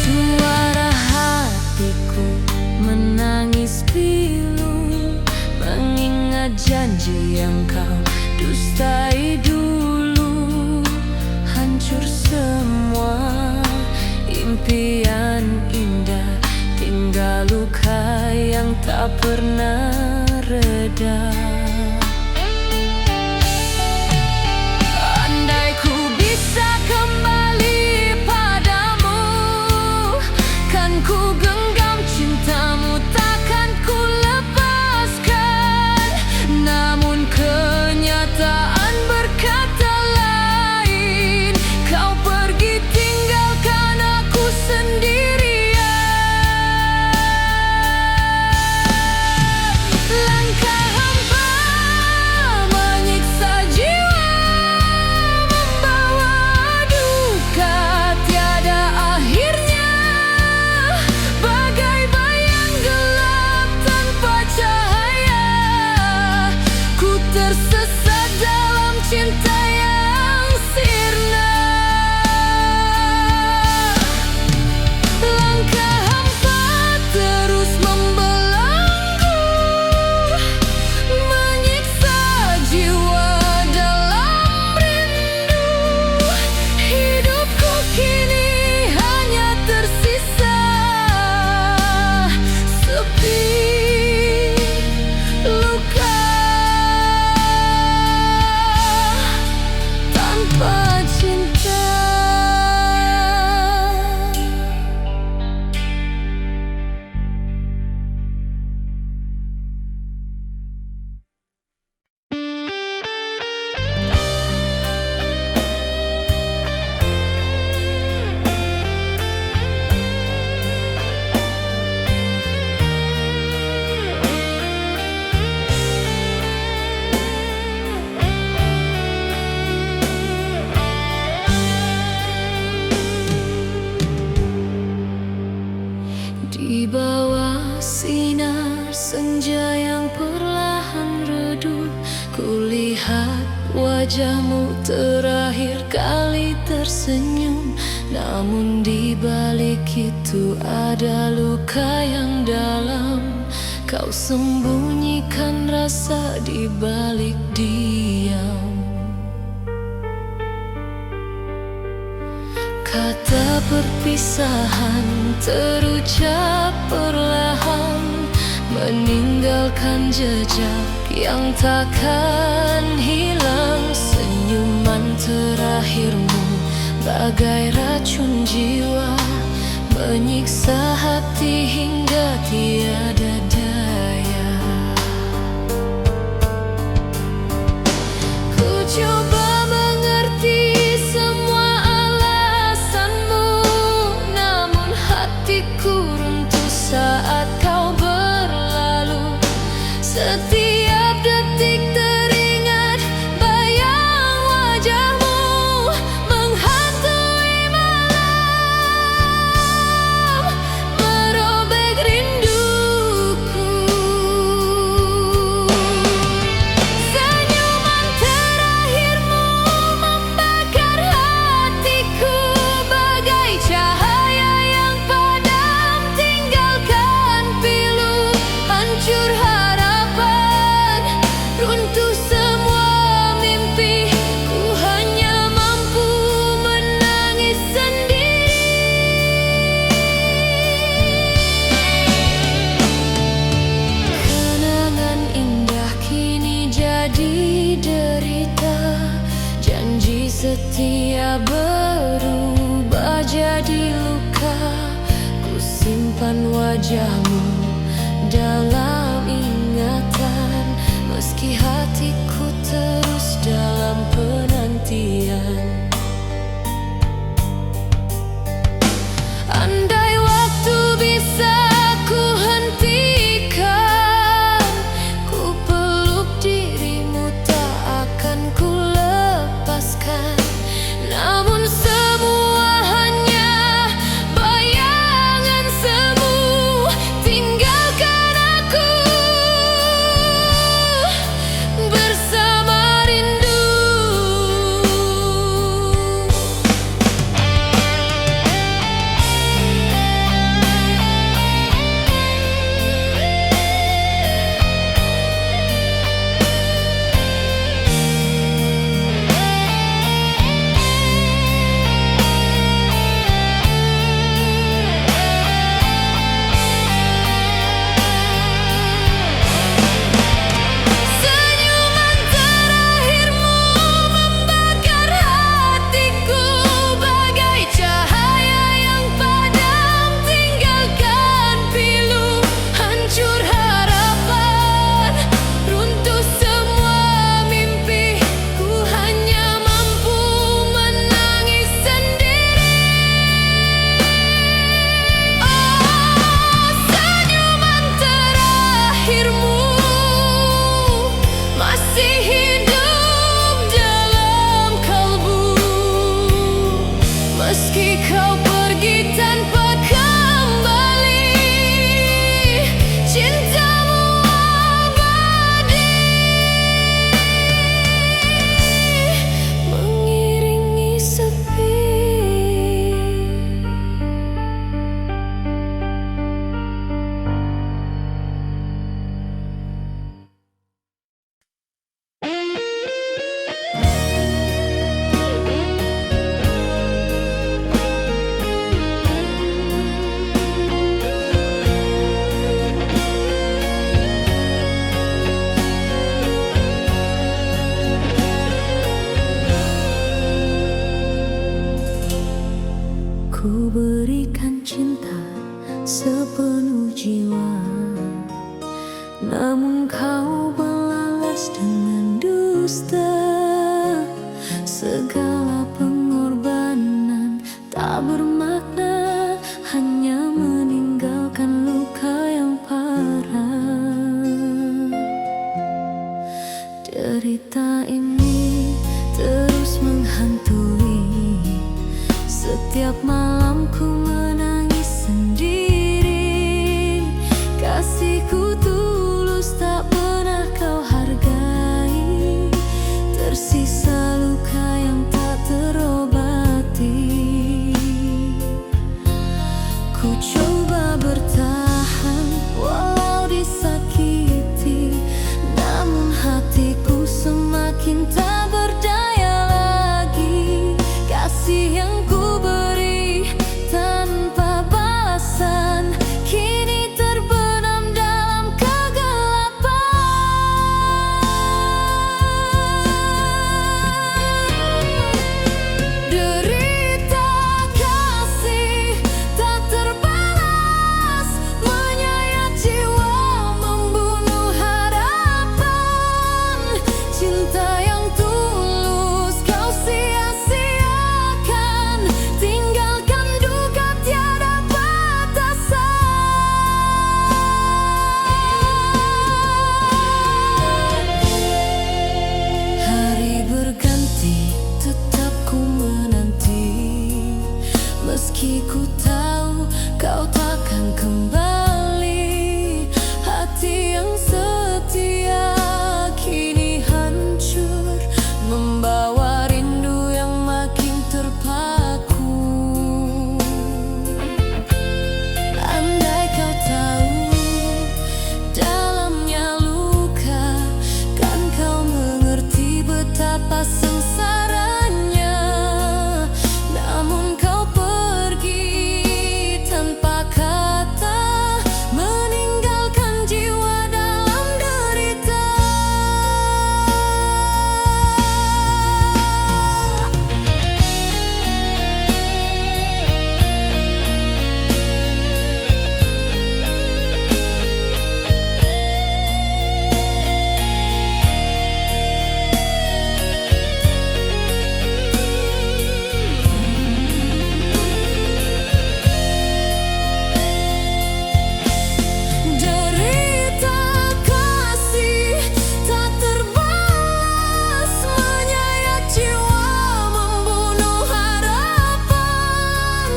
S1: Suara hatiku menangis pilu, mengingat janji yang kau dustai dulu. Hancur impian indah, tinggal luka yang tak pernah reda. Andai ku bisa kembali padamu, kan ku genggam cintamu, takkan ku lepaskan. Namun kenyataan berkata lain, kau pergi tinggalkan aku sendirian. Langkah hampa menyiksa jiwa, membawa duka tiada akhirnya, bagai bayang gelap tanpa cahaya. Ku tersesat dalam cinta yang sirna. Langkah hampa terus membelenggu, menyiksa jiwa dalam rindu. Hidupku kini hanya tersisa sepi luka tanpa cinta. Di bawah sinar senja yang perlahan redup, kulihat wajahmu terakhir kali tersenyum. Namun di balik itu ada luka yang dalam, kau sembunyikan rasa di balik diam. Kata perpisahan terucap perlahan, meninggalkan jejak yang takkan hilang. Senyuman terakhirmu bagai racun jiwa, menyiksa hati hingga tiada daya. Ku coba mengerti semua alasanmu, namun hatiku runtuh saat kau berlalu. Setiap detik teringat bayang wajahmu, menghantui malam, merobek rinduku. Senyuman terakhirmu membakar hatiku, bagai cahaya yang padam tinggalkan pilu. Hancur harapan, runtuh semua mimpi, ku hanya mampu menangis sendiri. Kenangan indah kini jadi derita, janji setia berubah jadi luka. Ku simpan wajahmu dalam ingatan, meski hatiku terus dalam penantian. Andai waktu bisa ku hentikan, ku peluk dirimu, tak akan ku lepaskan. Namun semua hanya bayangan semu, tinggalkan aku bersama rindu. ku berikan cinta sepenuh jiwa, namun kau balas dengan dusta. Segala pengorbanan tak bermakna, hanya meninggalkan luka yang parah. Derita ini terus menghantui. Setiap malam ku menangis sendiri. Kasihku tulus tak pernah kau hargai. Tersisa luka yang tak terobati. Ku coba bertahan walau disakiti, namun hatiku semakin tak berdaya lagi. Kasih yang ku beri tanpa balasan kini terbenam dalam kegelapan. Derita kasih tak terbalas, menyayat jiwa, membunuh harapan. Cinta yang tulus kau sia-siakan, tinggalkan duka tiada batasan. Hari berganti, tetap ku menanti. Meski ku tahu kau takkan kembali. Hati yang setia kini hancur, membawa rindu yang makin terpaku. Andai kau tahu dalamnya luka, kan kau mengerti betapa sengsaranya. Namun kau pergi tanpa kata, meninggalkan jiwa dalam derita. Derita kasih tak terbalas, menyayat jiwa, membunuh harapan.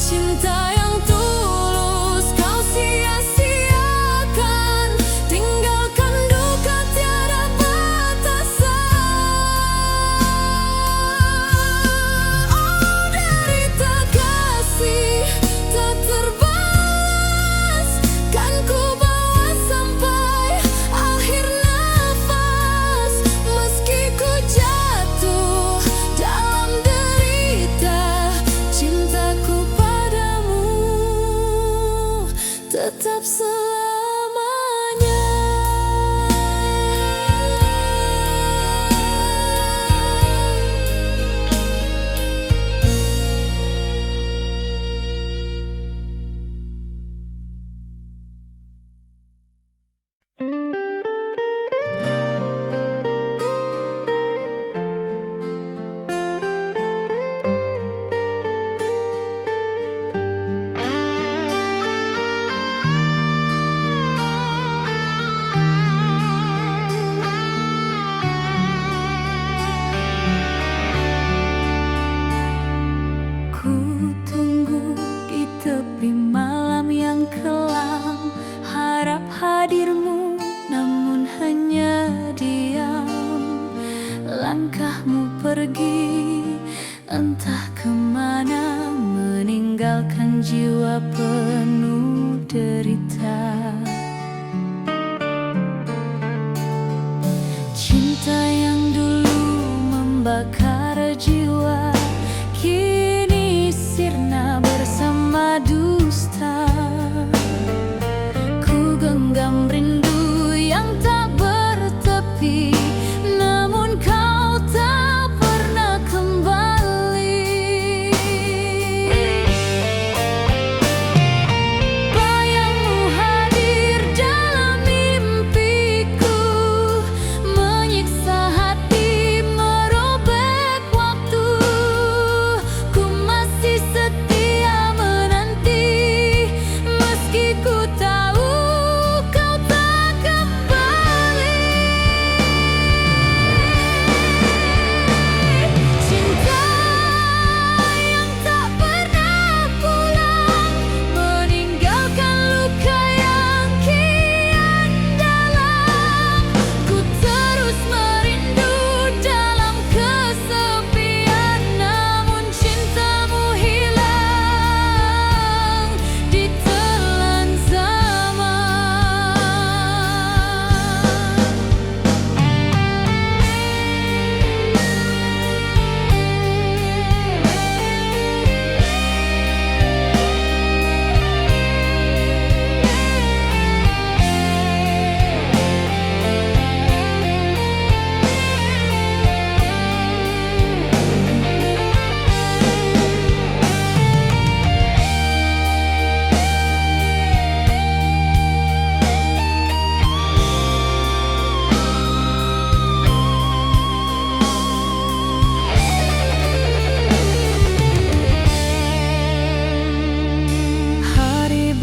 S1: Cinta yang tulus kau sia-siakan, tinggalkan duka tiada batasan. Oh, derita kasih tak terbalas, kan ku bawa sampai akhir nafas. Meski ku jatuh dalam derita, cintaku padamu tetap selamanya. Ku tunggu di tepi malam yang kelam, harap hadirmu namun hanya diam. Langkahmu pergi entah kemana, meninggalkan jiwa penuh derita. Cinta yang dulu membakar jiwa, kini sirna bersama dusta. Ku genggam rindu yang tak bertepi, namun kau tak pernah kembali.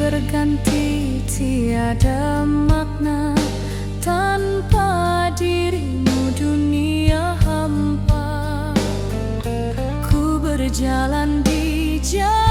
S1: berganti, tiada makna tanpa dirimu, dunia hampa. Ku berjalan di jalan